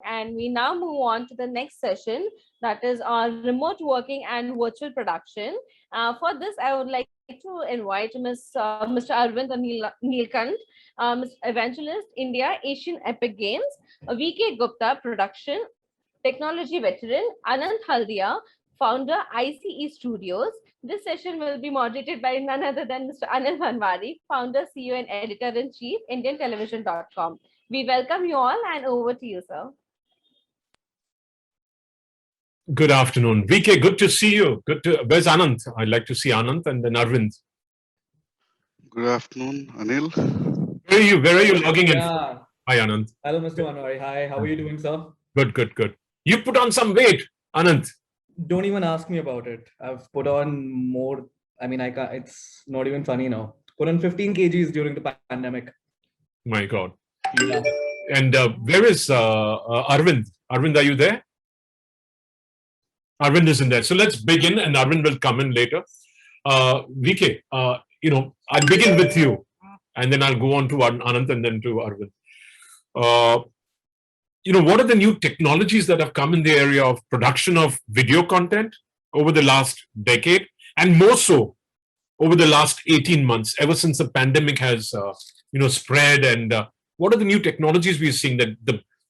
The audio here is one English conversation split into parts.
and we now move on to the next session, that is our remote working and virtual production. For this, I would like to invite Mr. Arvind Neelkant, Evangelist, India Asian Epic Games, VK Gupta, Production, Technology Veteran, Anant Haldia, founder ICE Studios. This session will be moderated by none other than Mr. Anil Bhanwari, founder, CEO, and editor-in-chief, IndianTelevision.com. We welcome you all, and over to you, sir. Good afternoon. VK, good to see you. Where's Anant? I'd like to see Anant and then Arvind. Good afternoon, Anil. Where are you logging in? Yeah. Hi, Anant. Hello, Mr. Bhanwari. Hi, how are you doing, sir? Good. You put on some weight, Anant. Don't even ask me about it. I've put on more. I mean, I can't, it's not even funny now. Put on 15 kgs during the pandemic. My God. Yeah. And where is Arvind? Arvind, are you there? Arvind isn't there. So let's begin, and Arvind will come in later. VK, I'll begin with you, and then I'll go on to Anant and then to Arvind. What are the new technologies that have come in the area of production of video content over the last decade, and more so over the last 18 months, ever since the pandemic has, spread? And what are the new technologies we're seeing that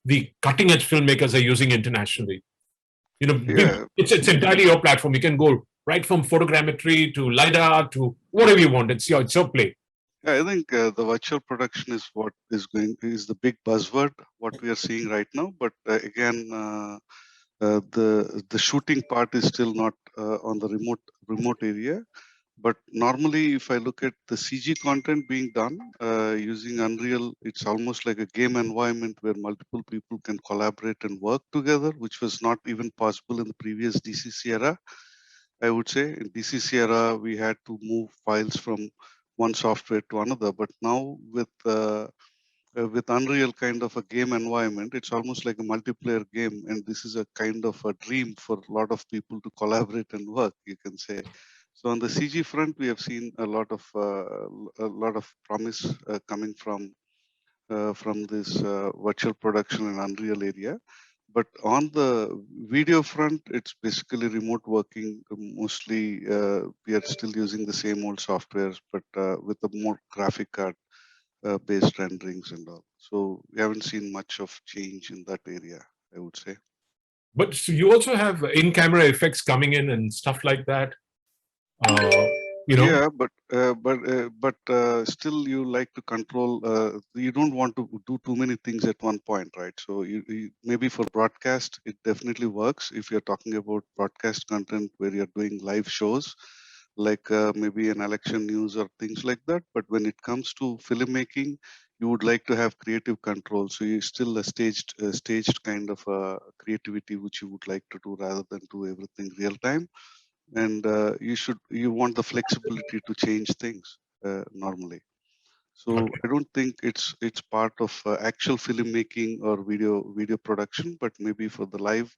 the cutting-edge filmmakers are using internationally? It's entirely your platform. You can go right from photogrammetry to LiDAR to whatever you want. It's your play. I think the virtual production is what is the big buzzword, what we are seeing right now. But again, the shooting part is still not on the remote area. But normally, if I look at the CG content being done using Unreal, it's almost like a game environment where multiple people can collaborate and work together, which was not even possible in the previous DCC era. I would say in DCC era, we had to move files from one software to another. But now with Unreal kind of a game environment, it's almost like a multiplayer game. And this is a kind of a dream for a lot of people to collaborate and work, you can say. So on the CG front, we have seen a lot of promise coming from this virtual production and Unreal area. But on the video front, it's basically remote working. Mostly, we are still using the same old softwares, but with a more graphic card based renderings and all. So we haven't seen much of change in that area, I would say. But so you also have in-camera effects coming in and stuff like that. Yeah, but still you like to control. You don't want to do too many things at one point, right? So you maybe for broadcast, it definitely works if you're talking about broadcast content where you're doing live shows, like maybe an election news or things like that. But when it comes to filmmaking, you would like to have creative control. So you still a staged kind of creativity which you would like to do rather than do everything real time. And you want the flexibility to change things normally. So Okay. I don't think it's part of actual filmmaking or video production, but maybe for the live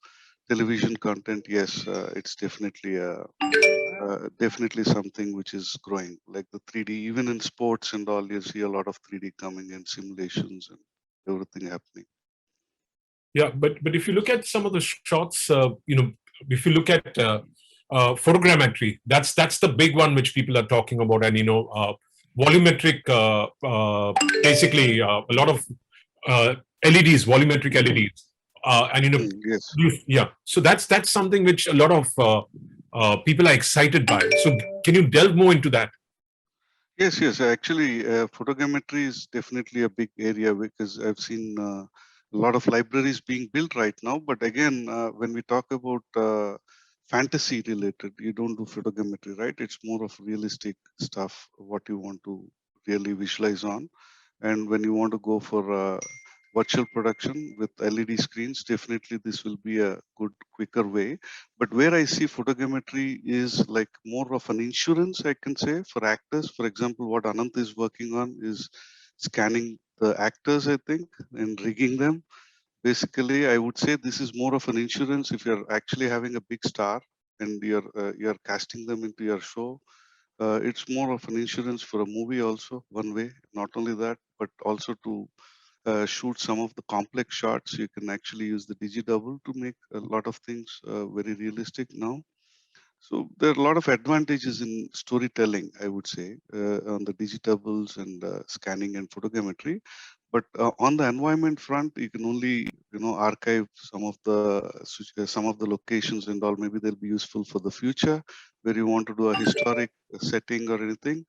television content, yes, it's definitely definitely something which is growing, like the 3D. Even in sports and all, you see a lot of 3D coming in, simulations and everything happening. Yeah, but if you look at some of the shots, if you look at photogrammetry, that's the big one which people are talking about, and volumetric, basically a lot of LEDs, volumetric LEDs, and Yes. yeah. So that's something which a lot of people are excited by. So can you delve more into that? Yes. Actually, photogrammetry is definitely a big area because I've seen a lot of libraries being built right now. But again, when we talk about fantasy related, you don't do photogrammetry, right? It's more of realistic stuff, what you want to really visualize on. And when you want to go for virtual production with LED screens, definitely this will be a good, quicker way. But where I see photogrammetry is like more of an insurance, I can say, for actors. For example, what Anant is working on is scanning the actors, I think, and rigging them. Basically, I would say this is more of an insurance if you're actually having a big star and you're casting them into your show. It's more of an insurance for a movie also, one way. Not only that, but also to shoot some of the complex shots. You can actually use the digidouble to make a lot of things very realistic now. So there are a lot of advantages in storytelling, I would say, on the digitables and scanning and photogrammetry. But on the environment front, you can only archive some of the locations and all. Maybe they'll be useful for the future, where you want to do a historic setting or anything.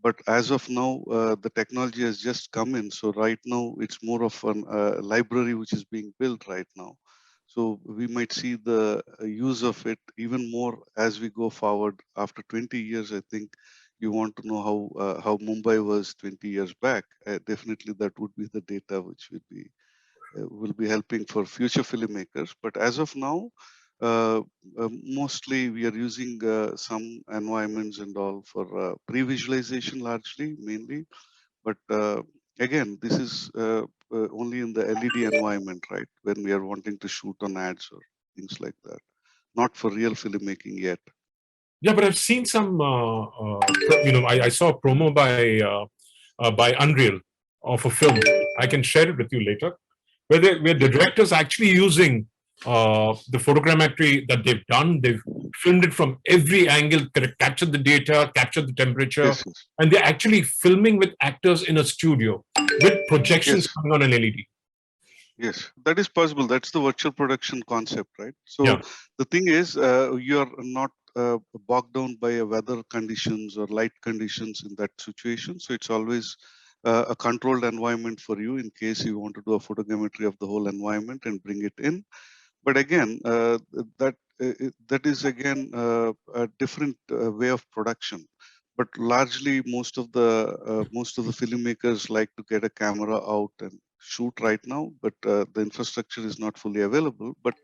But as of now, the technology has just come in. So right now, it's more of a library which is being built right now. So we might see the use of it even more as we go forward. After 20 years, I think you want to know how Mumbai was 20 years back. Definitely, that would be the data which will be helping for future filmmakers. But as of now, mostly we are using some environments and all for pre-visualization largely, mainly. But again, this is only in the LED environment, right? When we are wanting to shoot on ads or things like that, not for real filmmaking yet. Yeah, but I've seen some, I saw a promo by Unreal of a film. I can share it with you later, where the director's actually using the photogrammetry that they've done. They've filmed it from every angle, captured the data, captured the temperature, Yes, yes, and they're actually filming with actors in a studio with projections yes. coming on an LED. Yes, that is possible. That's the virtual production concept, right? So Yeah. the thing is, you're not bogged down by weather conditions or light conditions in that situation. So it's always a controlled environment for you in case you want to do a photogrammetry of the whole environment and bring it in. But again, that is again a different way of production. But largely, most of the filmmakers like to get a camera out and shoot right now. But the infrastructure is not fully available. But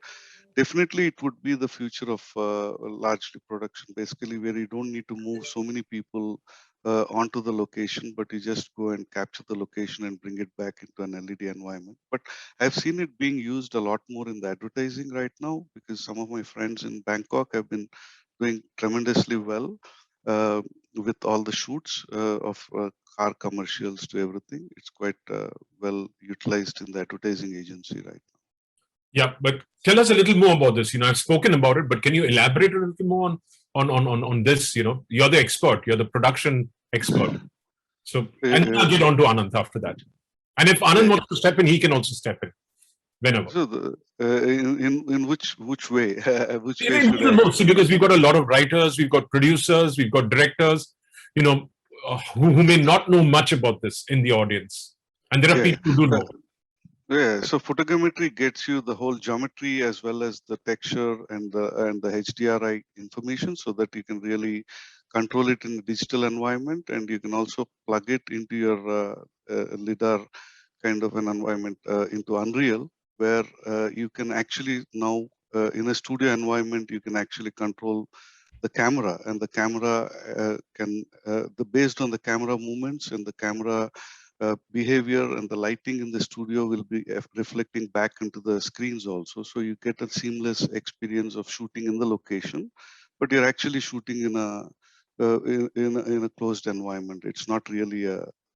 definitely, it would be the future of largely production, basically, where you don't need to move so many people onto the location, but you just go and capture the location and bring it back into an LED environment. But I've seen it being used a lot more in the advertising right now, because some of my friends in Bangkok have been doing tremendously well with all the shoots of car commercials to everything. It's quite well utilized in the advertising agency right now. Yeah, but tell us a little more about this. I've spoken about it, but can you elaborate a little more on this? You're the expert. You're the production expert. So, and then I'll get on to Anand after that. And if Anand wants to step in, he can also step in whenever. So, in which way? Which way In should I? mostly because we've got a lot of writers, we've got producers, we've got directors, who may not know much about this in the audience, and there are Yeah, people who do know. yeah. So photogrammetry gets you the whole geometry as well as the texture and the HDRI information, so that you can really control it in a digital environment, and you can also plug it into your lidar kind of an environment into Unreal, where you can actually now in a studio environment you can actually control the camera, and the camera can based on the camera movements and the camera behavior and the lighting in the studio will be reflecting back into the screens also. So you get a seamless experience of shooting in the location, but you're actually shooting in a closed environment. It's not really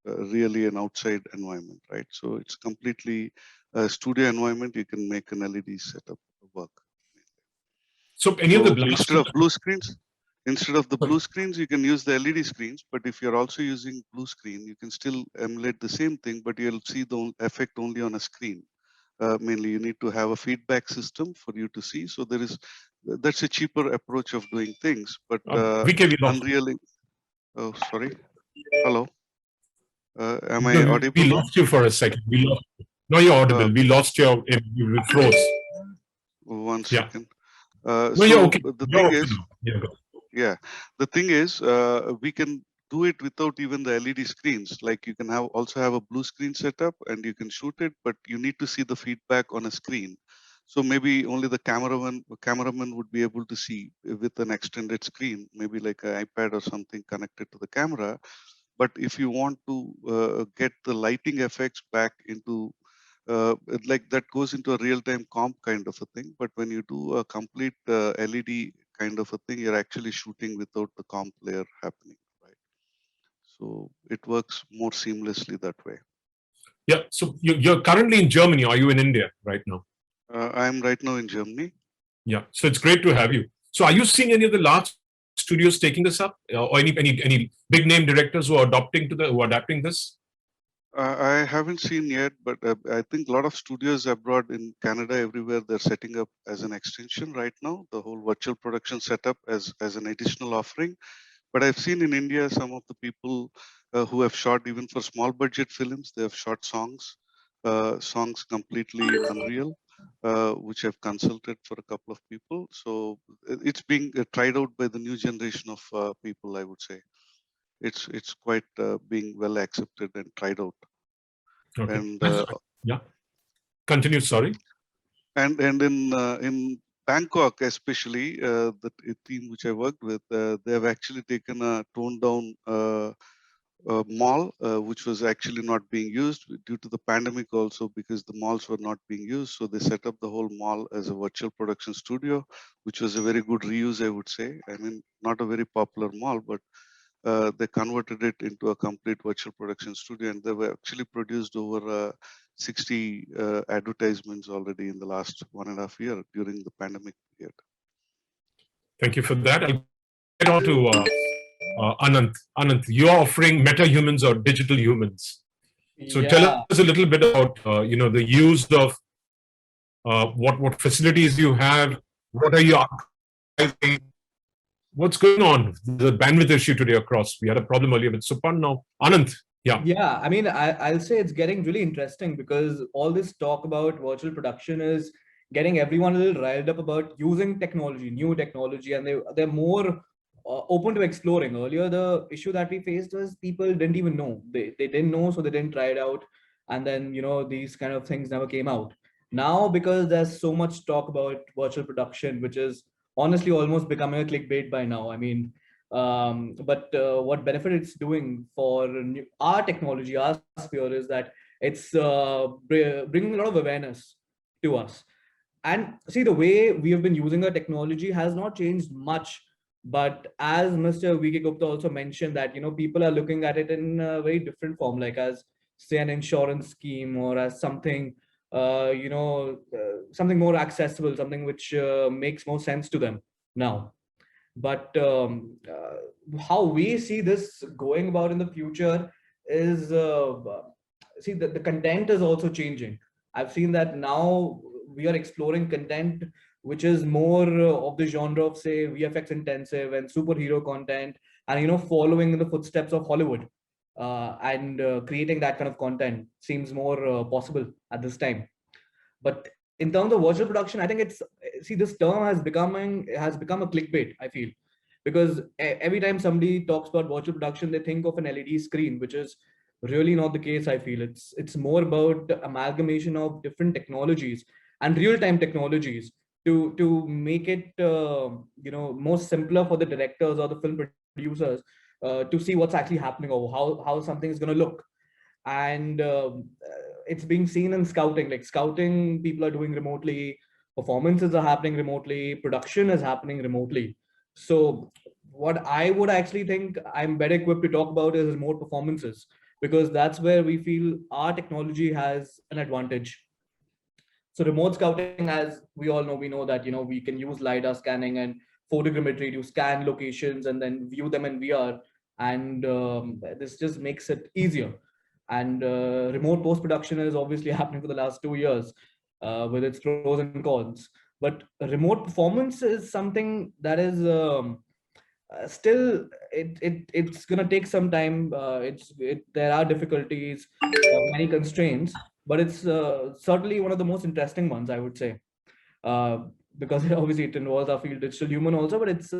really an outside environment, right? So it's completely a studio environment. You can make an LED setup work. So any of the So blast. instead of the blue screens, you can use the LED screens. But if you're also using blue screen, you can still emulate the same thing, but you'll see the effect only on a screen. Mainly, you need to have a feedback system for you to see. So that's a cheaper approach of doing things. But VK, we lost. Unreal. Oh, sorry. Hello. Am I No, we audible now? lost you for a second. We lost. No, you're audible. We lost you froze. One Yeah. second. No, you're okay. The You're thing okay is, now. Yeah, go. yeah, the thing is, we can do it without even the LED screens. Like you can also have a blue screen setup and you can shoot it, but you need to see the feedback on a screen. So maybe only the cameraman would be able to see with an extended screen, maybe like an iPad or something connected to the camera. But if you want to get the lighting effects back into like that goes into a real-time comp kind of a thing. But when you do a complete LED kind of a thing, you're actually shooting without the comp layer happening, right? So it works more seamlessly that way. Yeah. So you're currently in Germany. Are you in India right now? I'm right now in Germany. Yeah. So it's great to have you. So are you seeing any of the large studios taking this up, or any big name directors who are adapting this? I haven't seen yet, but I think a lot of studios abroad in Canada, everywhere, they're setting up as an extension right now, the whole virtual production setup as an additional offering. But I've seen in India some of the people who have shot even for small budget films, they have shot songs completely in Unreal, which I've consulted for a couple of people. So it's being tried out by the new generation of people, I would say. It's quite being well accepted and tried out. Okay. And Yeah. Continue. Sorry. and in Bangkok, especially the team which I worked with, they have actually taken a toned down mall, which was actually not being used due to the pandemic, also because the malls were not being used. So they set up the whole mall as a virtual production studio, which was a very good reuse, I would say. I mean, not a very popular mall, but they converted it into a complete virtual production studio, and they were actually produced over 60 advertisements already in the last 1.5 year during the pandemic period. Thank you for that. I'll get on to Anant. Anant, you're offering meta humans or digital humans. So tell Yeah. us a little bit about the use of what facilities you have. What are you archiving? What's going on? The bandwidth issue today across. We had a problem earlier with Supan. Now, Anant. Yeah. Yeah, I mean, I'll say it's getting really interesting because all this talk about virtual production is getting everyone a little riled up about using technology, new technology, and they're more open to exploring. Earlier, the issue that we faced was people didn't even know. They didn't know, so they didn't try it out, and then these kind of things never came out. Now, because there's so much talk about virtual production, which is honestly almost becoming a clickbait by now. I mean, but what benefit it's doing for our technology, our sphere, is that it's bringing a lot of awareness to us. And see, the way we have been using our technology has not changed much. But as Mr. V.K. Gupta also mentioned, that people are looking at it in a very different form, like as say an insurance scheme, or as something something more accessible, something which makes more sense to them now. But how we see this going about in the future is see the content is also changing. I've seen that now we are exploring content which is more of the genre of, say, VFX intensive and superhero content, and following in the footsteps of Hollywood, and creating that kind of content seems more possible at this time. But in terms of virtual production, I think it's, see, this term has become a clickbait, I feel, because every time somebody talks about virtual production, they think of an LED screen, which is really not the case. I feel it's more about the amalgamation of different technologies and real-time technologies to make it more simpler for the directors or the film producers to see what's actually happening, or how something is going to look. And it's being seen in scouting. Like scouting, people are doing remotely, performances are happening remotely, production is happening remotely. So what I would actually think I'm better equipped to talk about is remote performances, because that's where we feel our technology has an advantage. So remote scouting, as we all know, we know that we can use LiDAR scanning and photogrammetry to scan locations and then view them in VR, and this just makes it easier. And remote post production is obviously happening for the last 2 years, with its pros and cons. But remote performance is something that is still, it's gonna take some time. There are difficulties, many constraints, but it's certainly one of the most interesting ones, I would say, because obviously it involves our field digital human also, but it's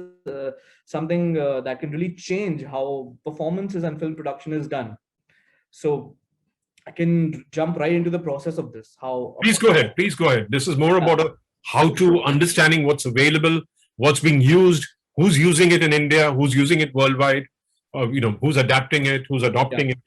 something that can really change how performances and film production is done. So I can jump right into the process of this. Please go ahead. Please go ahead. This is more about how to understanding what's available, what's being used, who's using it in India, who's using it worldwide, who's adapting it, who's adopting it.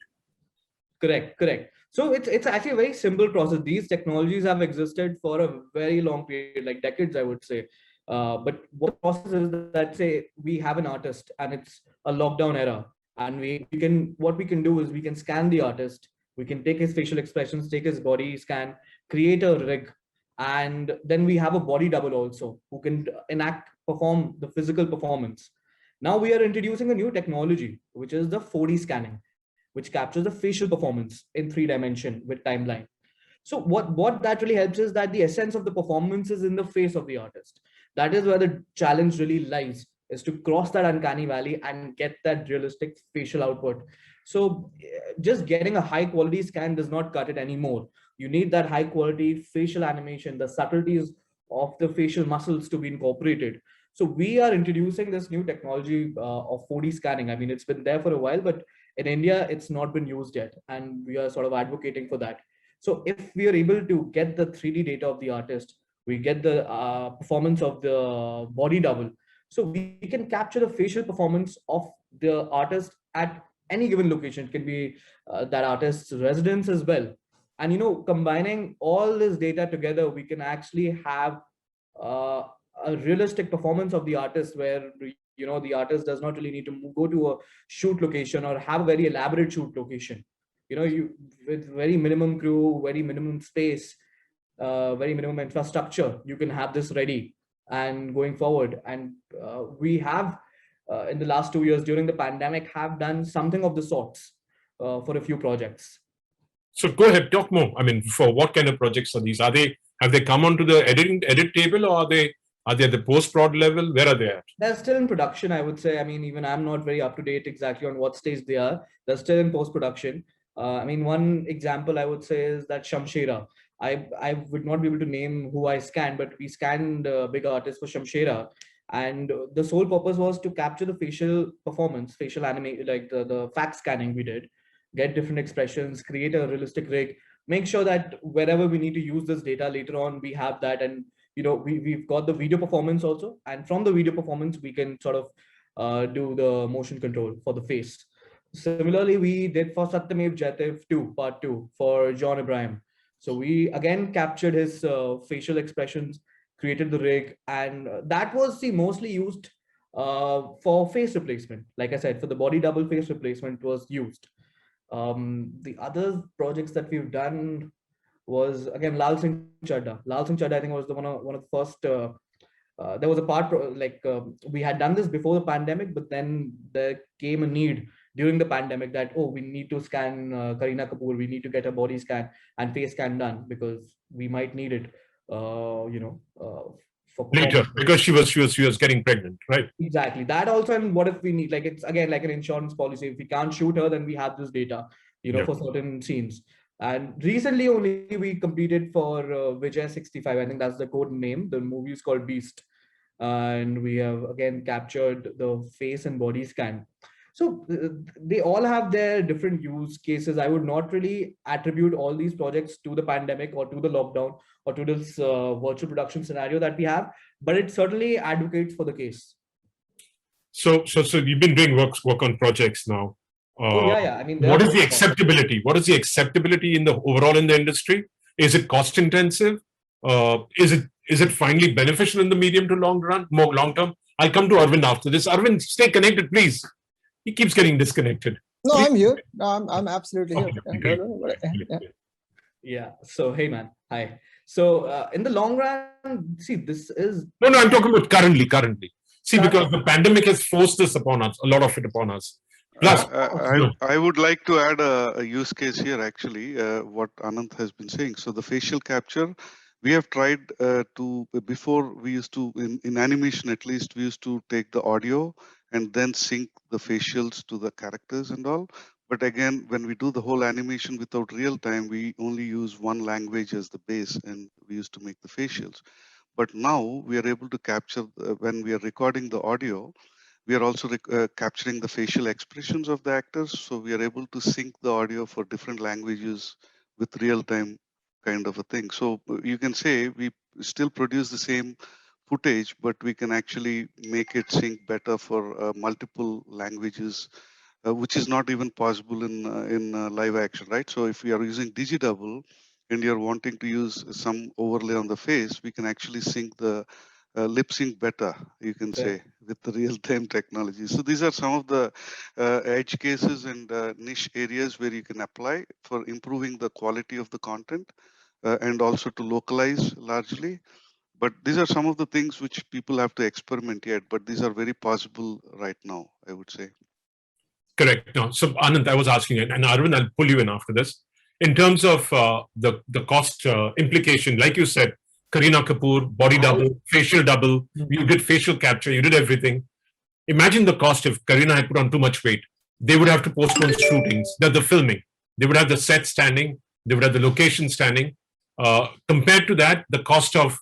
Correct. So it's actually a very simple process. These technologies have existed for a very long period, like decades, I would say. But what process is that, say, we have an artist and it's a lockdown era, and what we can do is we can scan the artist, We can take his facial expressions, take his body scan, create a rig, and then we have a body double also who can perform the physical performance. Now we are introducing a new technology, which is the 4D scanning, which captures the facial performance in 3 dimension with timeline. So what that really helps is that the essence of the performance is in the face of the artist. That is where the challenge really lies, is to cross that uncanny valley and get that realistic facial output. So just getting a high quality scan does not cut it anymore. You need that high quality facial animation, the subtleties of the facial muscles to be incorporated. So we are introducing this new technology of 4D scanning. I mean, it's been there for a while, but in India, it's not been used yet. And we are sort of advocating for that. So if we are able to get the 3D data of the artist, we get the performance of the body double. So we can capture the facial performance of the artist at any given location. It can be that artist's residence as well. And, combining all this data together, we can actually have uh, a realistic performance of the artist where, the artist does not really need to go to a shoot location or have a very elaborate shoot location. You with very minimum crew, very minimum space, very minimum infrastructure, you can have this ready and going forward. And we have in the last 2 years during the pandemic have done something of the sorts for a few projects. So go ahead, talk more. I mean, for what kind of projects are these? Have they come onto the edit table, or are they at the post prod level? Where are they at? They're still in production, I would say. I mean, even I'm not very up to date exactly on what stage they are. They're still in post production. I mean, one example I would say is that Shamshera. I would not be able to name who I scanned, but we scanned big artists for Shamshera. And the sole purpose was to capture the facial performance, facial anime, like the fact scanning we did, get different expressions, create a realistic rig, make sure that wherever we need to use this data later on, we have that. And we've got the video performance also, and from the video performance we can sort of do the motion control for the face. Similarly, we did for Satyamev Jayate 2 part 2 for John Ibrahim. So we again captured his facial expressions, created the rig, and that was mostly used for face replacement. Like I said, for the body double face replacement was used. The other projects that we've done was again Lal Singh Chadda. Lal Singh Chadda, I think, was one of the first. There was a part we had done this before the pandemic, but then there came a need during the pandemic that we need to scan Kareena Kapoor. We need to get a body scan and face scan done because we might need it. For Later, because she was getting pregnant, right? Exactly that also. And what if we need, like, it's again like an insurance policy. If we can't shoot her, then we have this data, for certain scenes. And recently only we completed for Vijay 65. I think that's the code name. The movie is called Beast. And we have again captured the face and body scan. So they all have their different use cases. I would not really attribute all these projects to the pandemic or to the lockdown or to this virtual production scenario that we have, but it certainly advocates for the case. So you've been doing work on projects now. Yeah. I mean, what is the acceptability? What is the acceptability in the overall in the industry? Is it cost intensive? Is it finally beneficial in the medium to long run, more long term? I'll come to Arvind after this. Arvind, stay connected, please. He keeps getting disconnected. No, Please. I'm here. I'm absolutely here. Okay, yeah. So hey, man. Hi. So in the long run, see, this is no. I'm talking about currently. See, because the pandemic has forced this upon us, a lot of it upon us. Plus, I would like to add a use case here, actually, what Anant has been saying. So the facial capture, we have tried before we used to, in animation at least, we used to take the audio and then sync the facials to the characters and all. But again, when we do the whole animation without real time, we only use one language as the base, and we used to make the facials. But now we are able to capture, when we are recording the audio, we are also capturing the facial expressions of the actors. So we are able to sync the audio for different languages with real-time kind of a thing. So you can say we still produce the same footage, but we can actually make it sync better for multiple languages, which is not even possible in live action, right? So if we are using Digidouble and you're wanting to use some overlay on the face, we can actually sync the lip sync better, you can say, with the real-time technology. So these are some of the edge cases and niche areas where you can apply for improving the quality of the content and also to localize largely. But these are some of the things which people have to experiment yet, but these are very possible right now, I would say. Correct. No. So Anand, I was asking it, and Arvind, I'll pull you in after this. In terms of the cost implication, like you said, Kareena Kapoor, body double, facial double, you did facial capture, you did everything. Imagine the cost if Kareena had put on too much weight. They would have to postpone shootings, the filming. They would have the set standing, they would have the location standing. Compared to that, the cost of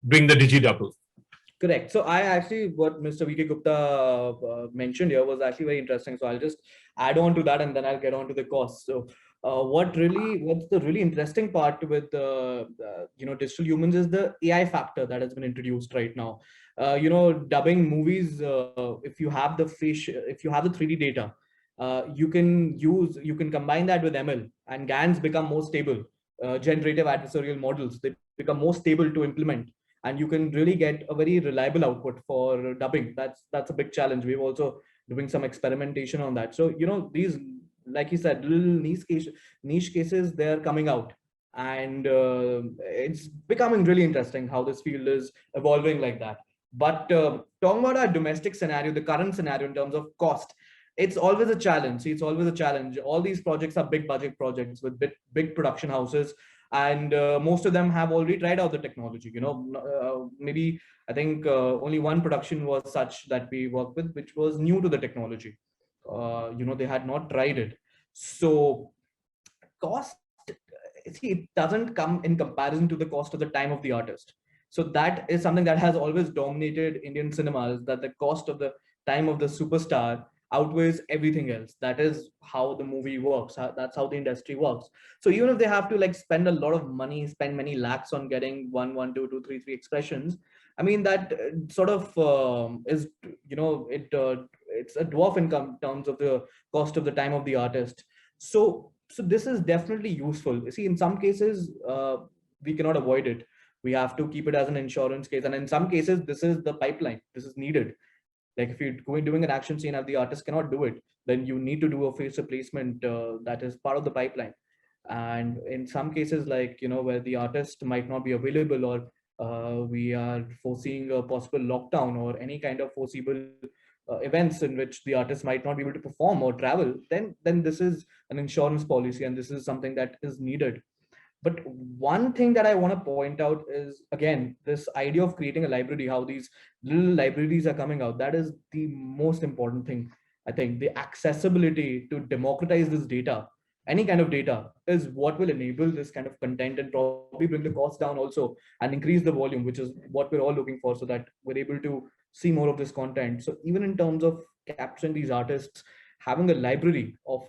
doing the digi double. Correct. So I actually, what Mr. V.K. Gupta mentioned here was actually very interesting. So I'll just add on to that and then I'll get on to the cost. So what's the really interesting part with digital humans is the AI factor that has been introduced right now. Dubbing movies, if you have the 3D data, you can combine that with ML, and GANs become more stable. Generative adversarial models, they become more stable to implement, and you can really get a very reliable output for dubbing. That's a big challenge. We're also doing some experimentation on that. So these, like you said, little niche cases, they're coming out, and it's becoming really interesting how this field is evolving like that. But talking about our domestic scenario, the current scenario in terms of cost, it's always a challenge. See, it's always a challenge. All these projects are big budget projects with big production houses, and most of them have already tried out the technology. Maybe I think only one production was such that we worked with, which was new to the technology. They had not tried it. So cost, see, it doesn't come in comparison to the cost of the time of the artist. So that is something that has always dominated Indian cinemas, that the cost of the time of the superstar outweighs everything else. That is how the movie works. That's how the industry works. So even if they have to spend a lot of money, spend many lakhs on getting 1, 1, 2, 2, 3, 3 expressions, I mean, that sort of is, it's a dwarf in terms of the cost of the time of the artist. So this is definitely useful. See, in some cases, we cannot avoid it. We have to keep it as an insurance case. And in some cases, this is the pipeline. This is needed. Like if you're doing an action scene and the artist cannot do it, then you need to do a face replacement that is part of the pipeline. And in some cases, where the artist might not be available, or we are foreseeing a possible lockdown or any kind of foreseeable events in which the artist might not be able to perform or travel, then this is an insurance policy, and this is something that is needed. But one thing that I want to point out is, again, this idea of creating a library, how these little libraries are coming out. That is the most important thing. I think the accessibility to democratize this data, any kind of data, is what will enable this kind of content and probably bring the cost down also and increase the volume, which is what we're all looking for, so that we're able to see more of this content. So even in terms of capturing these artists, having a library of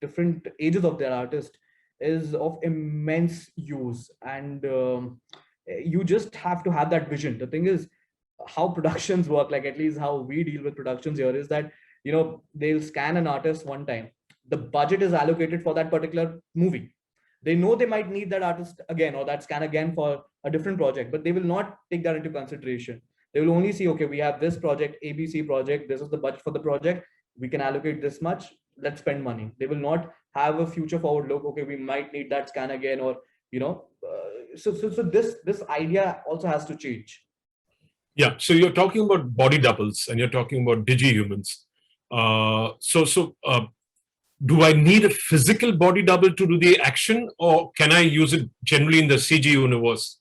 different ages of their artist is of immense use, and you just have to have that vision. The thing is, how productions work, at least how we deal with productions here, is that they'll scan an artist one time. The budget is allocated for that particular movie. They know they might need that artist again or that scan again for a different project, but they will not take that into consideration. They will only see, okay, we have this project, ABC project, this is the budget for the project, we can allocate this much, let's spend money. They will not have a future forward look, okay, we might need that scan again, or so this idea also has to change. Yeah, so you're talking about body doubles and you're talking about digi-humans. Do I need a physical body double to do the action, or can I use it generally in the CG universe?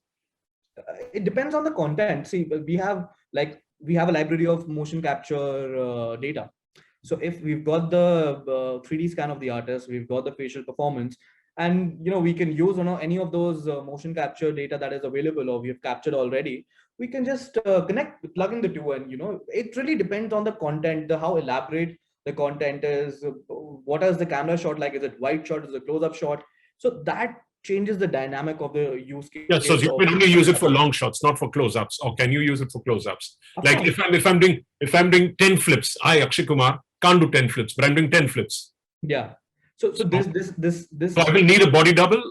It depends on the content. See, we have a library of motion capture data. So if we've got the 3D scan of the artist, we've got the facial performance, and we can use any of those motion capture data that is available or we have captured already. We can just plug in the two, and it really depends on the content, how elaborate the content is, what is the camera shot like, is it wide shot, is it close-up shot? So that changes the dynamic of the use case. Yeah, so you can only use it for long shots, not for close-ups, or can you use it for close-ups? Like if I'm doing 10 flips, I, Akshay Kumar, can't do 10 flips, but I'm doing 10 flips. Yeah. So this. So I will need a body double,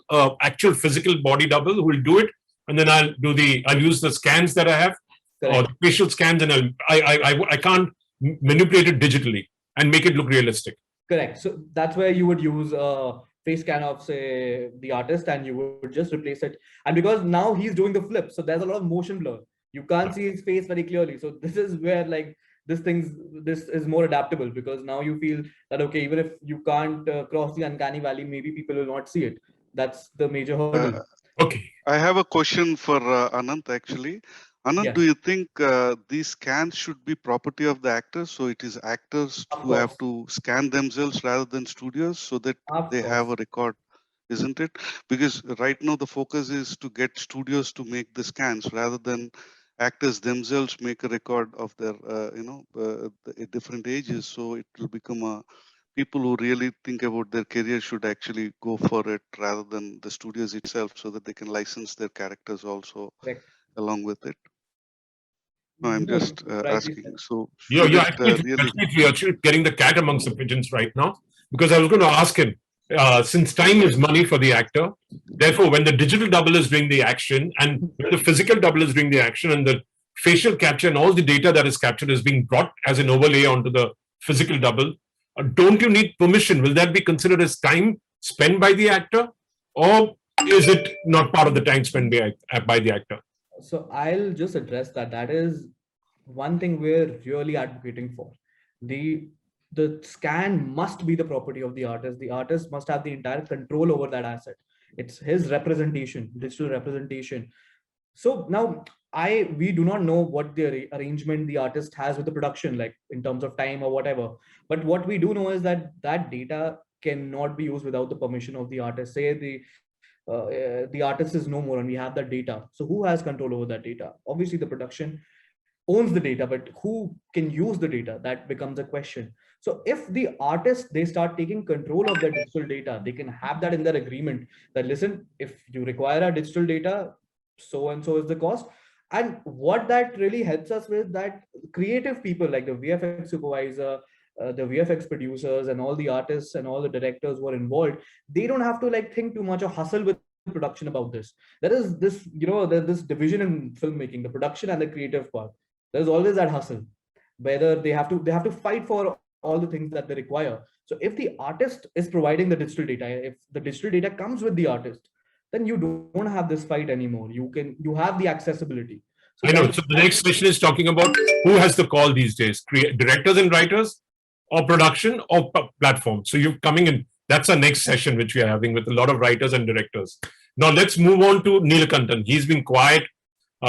actual physical body double who will do it and then I'll use the scans that I have, or the facial scans, and I can't manipulate it digitally and make it look realistic. Correct. So that's where you would use a face scan of, say, the artist, and you would just replace it. And because now he's doing the flip, so there's a lot of motion blur. You can't see his face very clearly. So this is where like this is more adaptable, because now you feel that, okay, even if you can't cross the uncanny valley, maybe people will not see it. That's the major hurdle. Okay. I have a question for Anant actually. Anand, Yeah. do you think these scans should be property of the actors? So it is actors Of who have course. to scan themselves rather than studios, so that Of they have a course. record, isn't it? Because right now the focus is to get studios to make the scans rather than actors themselves make a record of their, the different ages. So it will become a people who really think about their career should actually go for it rather than the studios itself, so that they can license their characters also Correct. along with it. No, I'm No, just rightly asking. said. So Yeah, should yeah. it really? We are actually getting the cat amongst the pigeons right now, because I was going to ask him, since time is money for the actor, therefore, when the digital double is doing the action and when the physical double is doing the action, and the facial capture and all the data that is captured is being brought as an overlay onto the physical double, don't you need permission? Will that be considered as time spent by the actor, or is it not part of the time spent by the actor? So I'll just address that. That is one thing we're really advocating for. The scan must be the property of the artist. The artist must have the entire control over that asset. It's his representation, digital representation. So now we do not know what the arrangement the artist has with the production, like in terms of time or whatever. But what we do know is that that data cannot be used without the permission of the artist. Say the artist is no more and we have that data. So who has control over that data? Obviously the production owns the data, but who can use the data? That becomes a question. So if the artists, they start taking control of their digital data, they can have that in their agreement that, listen, if you require our digital data, so and so is the cost. And what that really helps us with, that creative people like the VFX supervisor, the VFX producers, and all the artists and all the directors who are involved, they don't have to like think too much or hustle with production about this. There is this, there's this division in filmmaking, the production and the creative part. There's always that hustle, whether they have to fight for all the things that they require. So if the artist is providing the digital data, if the digital data comes with the artist, then you don't have this fight anymore. You have the accessibility. So I know. So the next session is talking about who has the call these days: directors and writers, or production, or platform. So you're coming in. That's our next session, which we are having with a lot of writers and directors. Now let's move on to Neelakantan. He's been quiet.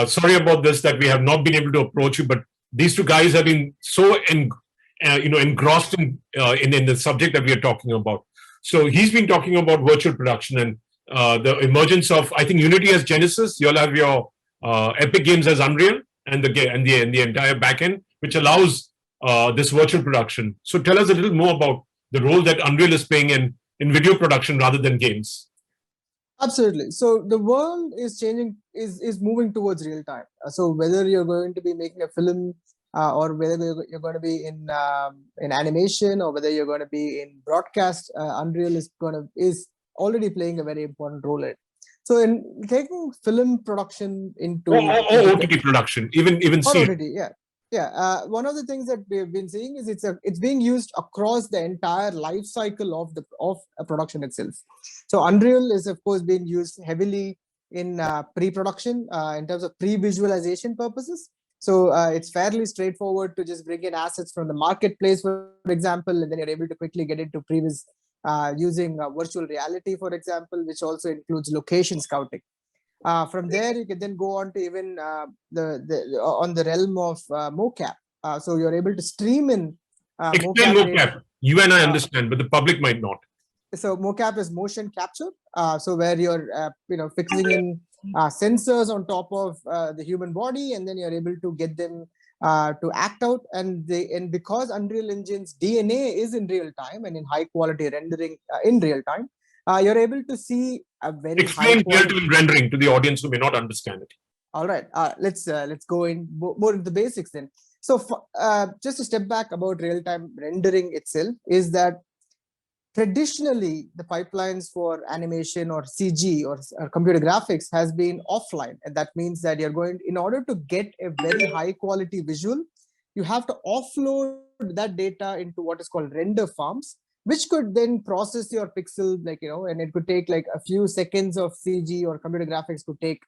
Sorry about this, that we have not been able to approach you, but these two guys have been so engrossed in the subject that we are talking about. So he's been talking about virtual production and the emergence of, I think, Unity as Genesis. You'll have your Epic Games as Unreal, and the entire backend, which allows this virtual production. So tell us a little more about the role that Unreal is playing in video production rather than games. Absolutely. So the world is changing, is moving towards real time. So whether you're going to be making a film, or whether you're going to be in animation, or whether you're going to be in broadcast, Unreal is already playing a very important role in it. So in taking film production into OTT production, even OTT, yeah. One of the things that we've been seeing is it's being used across the entire life cycle of a production itself. So Unreal is of course being used heavily in pre-production in terms of pre-visualization purposes. So it's fairly straightforward to just bring in assets from the marketplace, for example, and then you're able to quickly get into previs using virtual reality, for example, which also includes location scouting. From there, you can then go on to even on the realm of Mocap. So you're able to stream in explain Mocap. You and I understand, but the public might not. So Mocap is motion capture. So where you're fixing in sensors on top of the human body, and then you're able to get them to act out. And because Unreal Engine's DNA is in real time and in high quality rendering in real time, you're able to see a very explain real-time rendering to the audience who may not understand it. All right, let's go in more into the basics then. So just a step back about real-time rendering itself is that traditionally the pipelines for animation or CG or computer graphics has been offline. And that means that you're going, in order to get a very high quality visual, you have to offload that data into what is called render farms, which could then process your pixel, like, and it could take like a few seconds of CG or computer graphics could take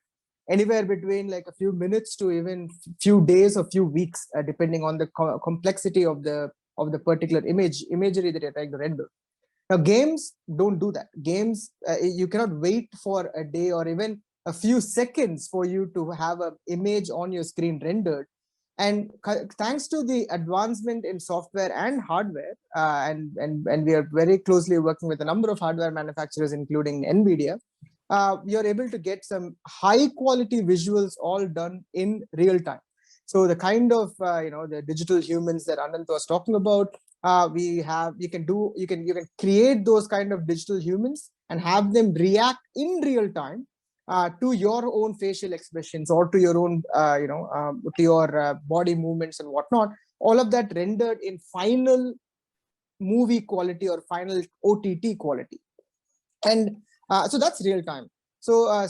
anywhere between like a few minutes to even few days or few weeks, depending on the complexity of the particular imagery that you're trying to render. Now, games don't do that. Games, you cannot wait for a day or even a few seconds for you to have an image on your screen rendered. And thanks to the advancement in software and hardware, and we are very closely working with a number of hardware manufacturers, including NVIDIA, you're able to get some high quality visuals all done in real time. So the kind of the digital humans that Anant was talking about, you can create those kind of digital humans and have them react in real time to your own facial expressions or to your own to your body movements and whatnot. All of that rendered in final movie quality or final OTT quality, and so that's real time. So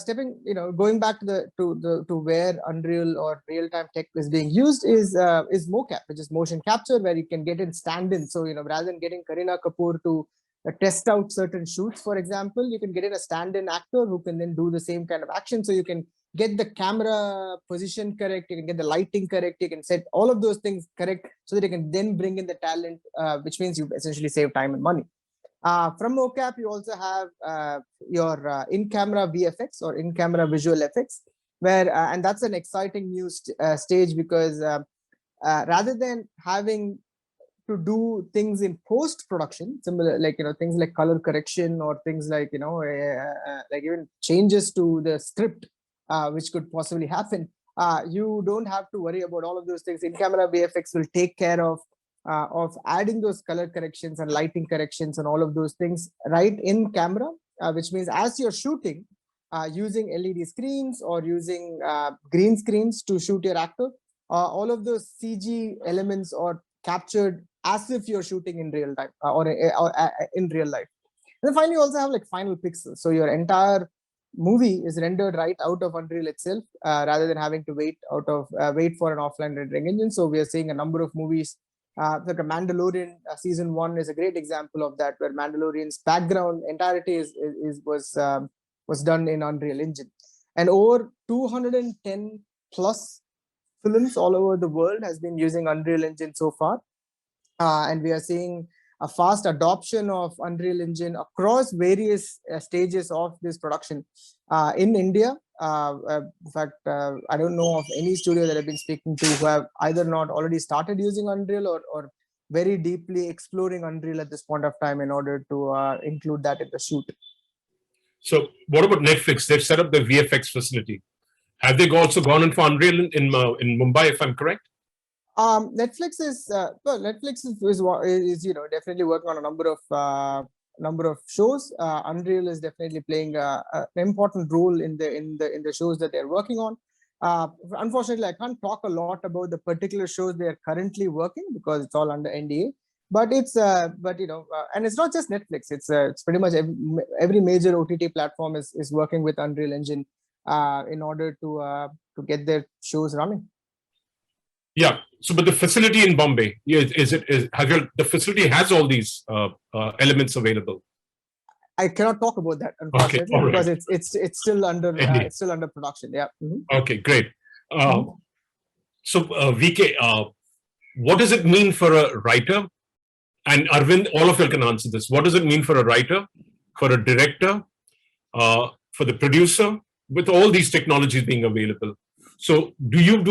going back to where Unreal or real-time tech is being used is Mocap, which is motion capture, where you can get in stand-in. So rather than getting Kareena Kapoor to test out certain shoots, for example, you can get in a stand-in actor who can then do the same kind of action. So you can get the camera position correct, you can get the lighting correct, you can set all of those things correct, so that you can then bring in the talent, which means you essentially save time and money. From Mocap, you also have your in-camera VFX or in-camera visual effects, where and that's an exciting new stage, because rather than having to do things in post-production, similar like things like color correction or things like like even changes to the script, which could possibly happen, you don't have to worry about all of those things. In-camera VFX will take care of adding those color corrections and lighting corrections and all of those things right in camera, which means as you're shooting using LED screens or using green screens to shoot your actor, all of those CG elements are captured as if you're shooting in real time or in real life. And then finally, you also have like final pixels. So your entire movie is rendered right out of Unreal itself, rather than having to wait for an offline rendering engine. So we are seeing a number of movies. Like a Mandalorian season 1 is a great example of that, where Mandalorian's background entirety was done in Unreal Engine, and over 210 plus films all over the world has been using Unreal Engine so far, and we are seeing a fast adoption of Unreal Engine across various stages of this production. In India, in fact, I don't know of any studio that I've been speaking to who have either not already started using Unreal or very deeply exploring Unreal at this point of time in order to include that in the shoot. So what about Netflix? They've set up the VFX facility. Have they also gone in for Unreal in Mumbai, if I'm correct? Netflix is definitely working on a number of shows. Unreal is definitely playing an important role in the shows that they're working on. Unfortunately, I can't talk a lot about the particular shows they are currently working because it's all under NDA. But it's and it's not just Netflix. It's pretty much every major OTT platform is working with Unreal Engine in order to get their shows running. Yeah. So, but the facility in Bombay, the facility has all these elements available? I cannot talk about that, unfortunately, okay, because it's still under production. Yeah. Mm-hmm. Okay, great. So, VK, what does it mean for a writer? And Arvind, all of you can answer this. What does it mean for a writer, for a director, for the producer, with all these technologies being available? So, do you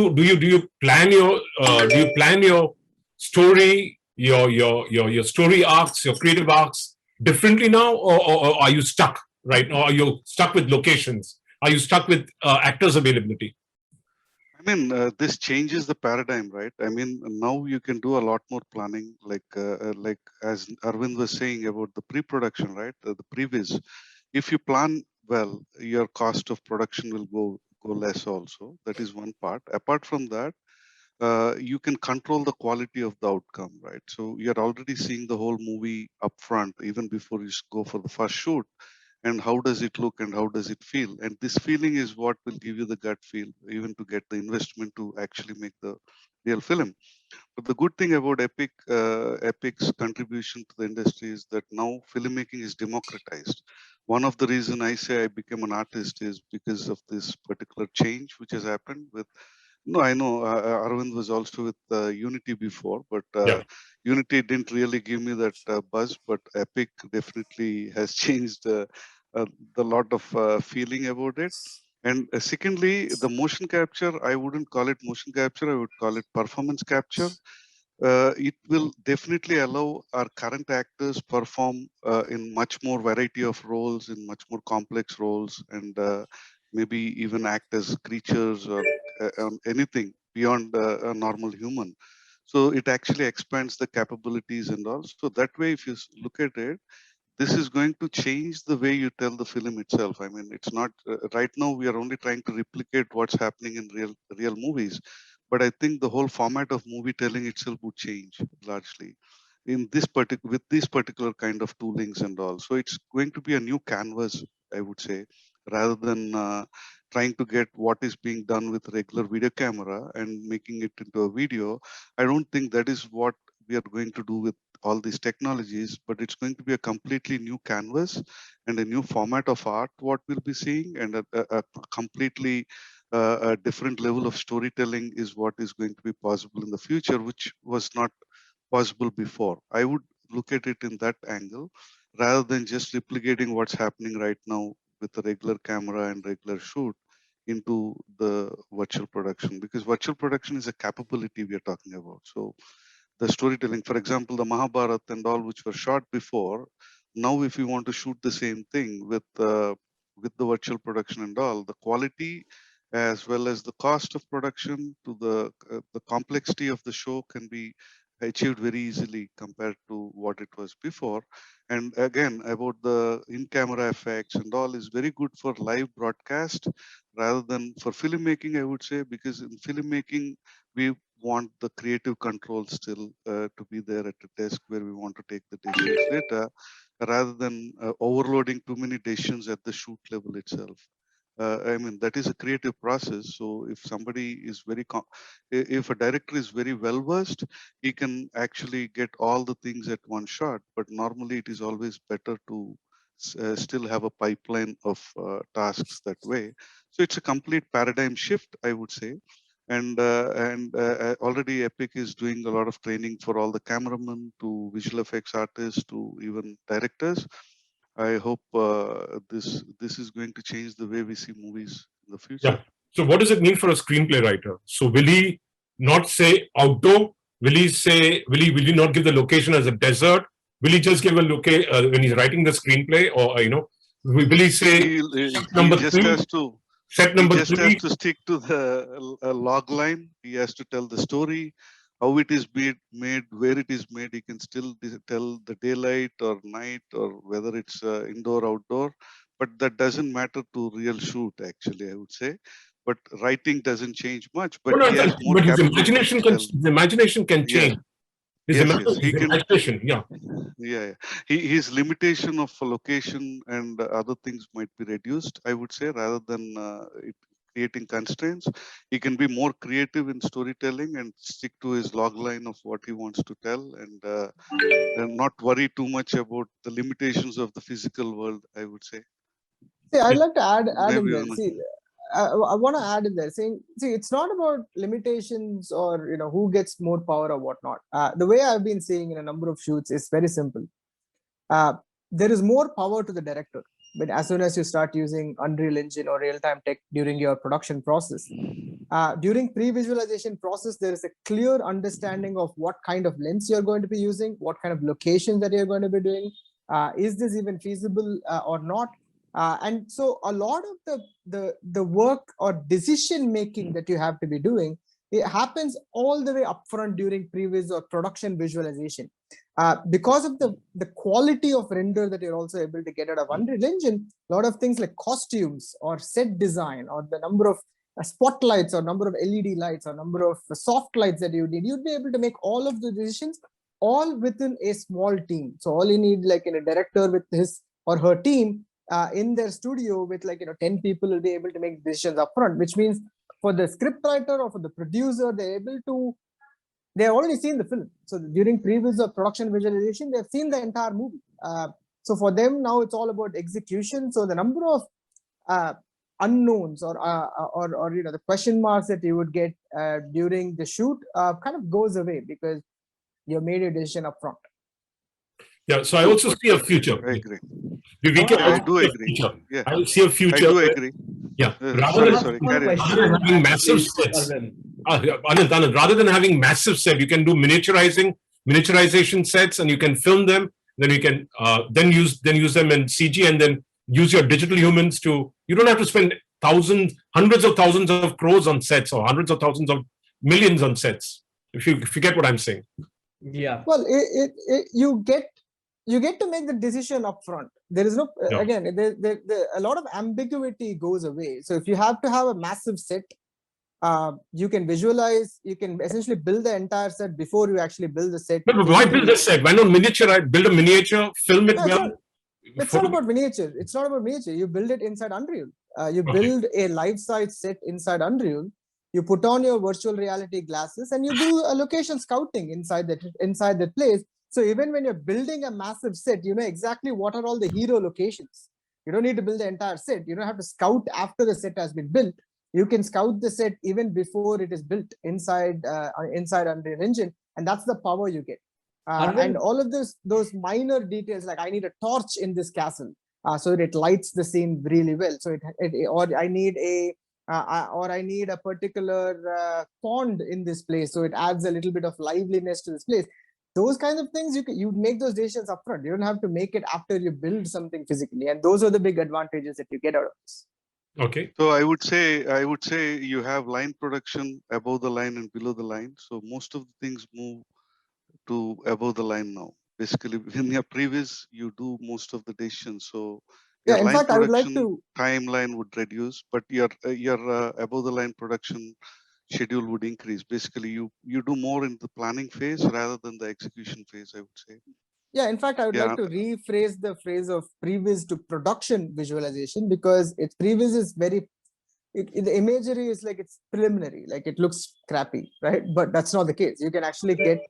plan your story, your story arcs, your creative arcs differently now, or are you stuck right now? Are you stuck with locations? Are you stuck with actors availability? I mean, this changes the paradigm, right? I mean, now you can do a lot more planning, like as Arvind was saying about the pre-production, right? The previs. If you plan well, your cost of production will go less also. That is one part. Apart from that, you can control the quality of the outcome, right? So you're already seeing the whole movie upfront, even before you go for the first shoot. And how does it look and how does it feel? And this feeling is what will give you the gut feel, even to get the investment to actually make the real film. But the good thing about Epic's contribution to the industry is that now filmmaking is democratized. One of the reason I say I became an artist is because of this particular change which has happened with. No, I know Arvind was also with Unity before, but Yeah. Unity didn't really give me that buzz. But Epic definitely has changed the lot of feeling about it. And secondly, the motion capture, I wouldn't call it motion capture, I would call it performance capture. It will definitely allow our current actors perform in much more variety of roles, in much more complex roles, and maybe even act as creatures or anything beyond a normal human. So it actually expands the capabilities and all. So that way, if you look at it, this is going to change the way you tell the film itself. I mean, it's not right now we are only trying to replicate what's happening in real movies, but I think the whole format of movie telling itself would change largely in this particular with this particular kind of toolings and all. So it's going to be a new canvas, I would say, rather than trying to get what is being done with regular video camera and making it into a video. I don't think that is what we are going to do with all these technologies, but it's going to be a completely new canvas and a new format of art, what we'll be seeing, and a completely a different level of storytelling is what is going to be possible in the future, which was not possible before. I would look at it in that angle rather than just replicating what's happening right now with a regular camera and regular shoot into the virtual production, because virtual production is a capability we are talking about. So the storytelling, for example, the Mahabharata and all, which were shot before, now if you want to shoot the same thing with the virtual production and all, the quality as well as the cost of production to the complexity of the show can be achieved very easily compared to what it was before. And again, about the in-camera effects and all is very good for live broadcast rather than for filmmaking, I would say, because in filmmaking we want the creative control still to be there at the desk where we want to take the decisions later, rather than overloading too many decisions at the shoot level itself. I mean, that is a creative process. So if somebody is if a director is very well versed, he can actually get all the things at one shot. But normally it is always better to still have a pipeline of tasks that way. So it's a complete paradigm shift, I would say. And already Epic is doing a lot of training for all the cameramen to visual effects artists to even directors. I hope this is going to change the way we see movies in the future. Yeah. So what does it mean for a screenplay writer? So will he not say outdoor? Will he not give the location as a desert? Will he just give a location when he's writing the screenplay, or will he say set He number just three, has to set he number just has three? to stick to the log line. He has to tell the story, how it is made, where it is made. He can still tell the daylight or night or whether it's indoor, outdoor. But that doesn't matter to real shoot, actually, I would say. But writing doesn't change much, but Oh, no, he has more but capability to tell. his imagination can Yeah, change. His, yes, his he can. imagination, yeah. Yeah. His limitation of location and other things might be reduced, I would say, rather than it creating constraints. He can be more creative in storytelling and stick to his log line of what he wants to tell, and not worry too much about the limitations of the physical world, I would say. See, I'd like to add in Maybe there. on See, I want to add in there saying, see, it's not about limitations or who gets more power or whatnot. The way I've been seeing in a number of shoots is very simple. There is more power to the director, but as soon as you start using Unreal Engine or real-time tech during your production process, during pre-visualization process, there is a clear understanding of what kind of lens you're going to be using, what kind of location that you're going to be doing. Is this even feasible or not? And so a lot of the work or decision making that you have to be doing, it happens all the way upfront during previs or production visualization. Because of the quality of render that you're also able to get out of Unreal Engine, a lot of things like costumes or set design or the number of spotlights or number of LED lights or number of soft lights that you need, you'd be able to make all of the decisions all within a small team. So all you need, like in a director with his or her team in their studio with 10 people will be able to make decisions upfront, which means for the scriptwriter or for the producer, they've already seen the film. So during previews or production visualization, they've seen the entire movie. So for them now it's all about execution. So the number of unknowns or the question marks that you would get during the shoot kind of goes away because you made a decision upfront. Yeah, so I also see a future. I agree. I do agree. Yeah. I see a future. I do agree. Yeah. Sorry. Carry on. Having massive sets. Anand, rather than having massive set, you can do miniaturization sets, and you can film them. Then you can then use them in CG, and then use your digital humans to. You don't have to spend hundreds of thousands of crores on sets, or hundreds of thousands of millions on sets. If you get what I'm saying. Yeah. Well, you get to make the decision upfront. There is no again. A lot of ambiguity goes away. So if you have to have a massive set, you can visualize. You can essentially build the entire set before you actually build the set. But why build the set? Why not miniaturize? Build a miniature, film it well. It's not about miniature. It's not about miniature. You build it inside Unreal. You build a life-size set inside Unreal. You put on your virtual reality glasses and you do a location scouting inside that place. So even when you're building a massive set, you know exactly what are all the hero locations. You don't need to build the entire set. You don't have to scout after the set has been built. You can scout the set even before it is built inside Unreal Engine, and that's the power you get. And all of those minor details, like I need a torch in this castle, so that it lights the scene really well. So or I need a particular pond in this place, so it adds a little bit of liveliness to this place. Those kinds of things you make those decisions upfront. You don't have to make it after you build something physically, and those are the big advantages that you get out of this. Okay. So I would say you have line production above the line and below the line. So most of the things move to above the line now. Basically, in your previous, you do most of the decisions. So your in line fact, I would like production to timeline would reduce, but your above the line production schedule would increase. Basically, you do more in the planning phase rather than the execution phase, I would say. Yeah, in fact, I would like to rephrase the phrase of previs to production visualization, because its previs is the imagery is like it's preliminary, like it looks crappy, right? But that's not the case. You can actually get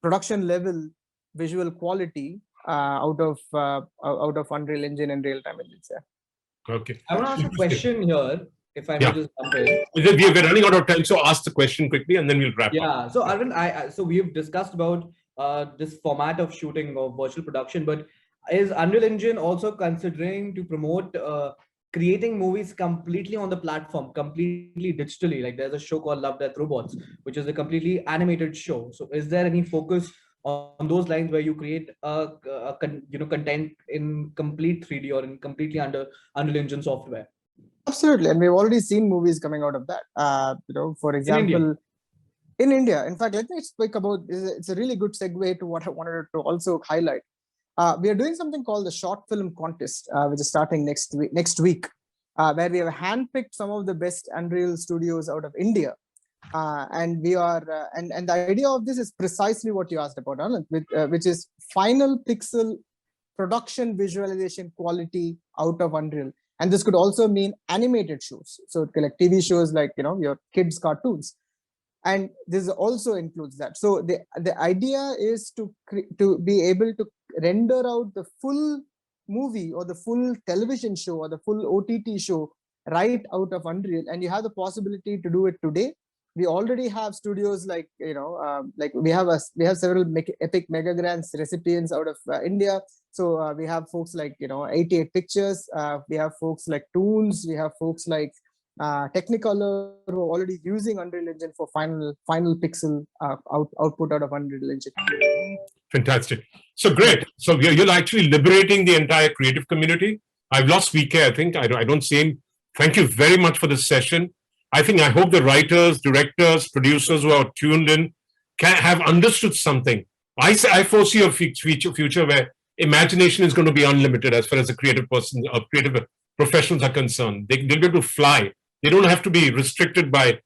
production level visual quality out of Unreal Engine and real-time engines. Yeah. Okay. I want to ask a question here, if I may just jump in. We're running out of time, so ask the question quickly, and then we'll wrap up. Yeah. So Arvind, so we've discussed about this format of shooting or virtual production, but is Unreal Engine also considering to promote creating movies completely on the platform, completely digitally? Like there's a show called Love, Death, Robots, which is a completely animated show. So is there any focus on those lines where you create content in complete 3D or in completely under Unreal Engine software? Absolutely, and we've already seen movies coming out of that. For example, in India. In fact, let me speak about. It's a really good segue to what I wanted to also highlight. We are doing something called the Short Film Contest, which is starting next week, where we have handpicked some of the best Unreal studios out of India, and we are. And the idea of this is precisely what you asked about, Anand, which is final pixel production visualization quality out of Unreal. And this could also mean animated shows, so like TV shows, like your kids' cartoons. And this also includes that. So the idea is to be able to render out the full movie or the full television show or the full OTT show right out of Unreal, and you have the possibility to do it today. We already have studios like like we have several epic mega grants recipients out of India. So we have folks like 88 Pictures. We have folks like Toons. We have folks like Technicolor, who are already using Unreal Engine for final pixel output out of Unreal Engine. Fantastic. So great. So you're actually liberating the entire creative community. I've lost VK, I think. I don't see him. Thank you very much for this session. I hope the writers, directors, producers who are tuned in have understood something. I foresee a future where imagination is going to be unlimited as far as the creative person or creative professionals are concerned. They'll be able to fly They don't have to be restricted by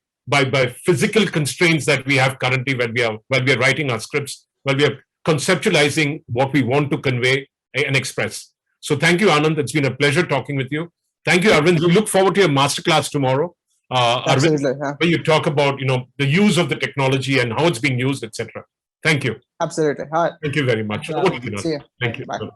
physical constraints that we have currently when we are writing our scripts, while we are conceptualizing what we want to convey and express. So thank you, Anand. It's been a pleasure talking with you. Thank you, Arvind. We look forward to your masterclass tomorrow. Absolutely. Arvind, where you talk about the use of the technology and how it's being used, etc. Thank you. Absolutely. All right. Thank you very much. Thank you. See you. Thank you. Bye.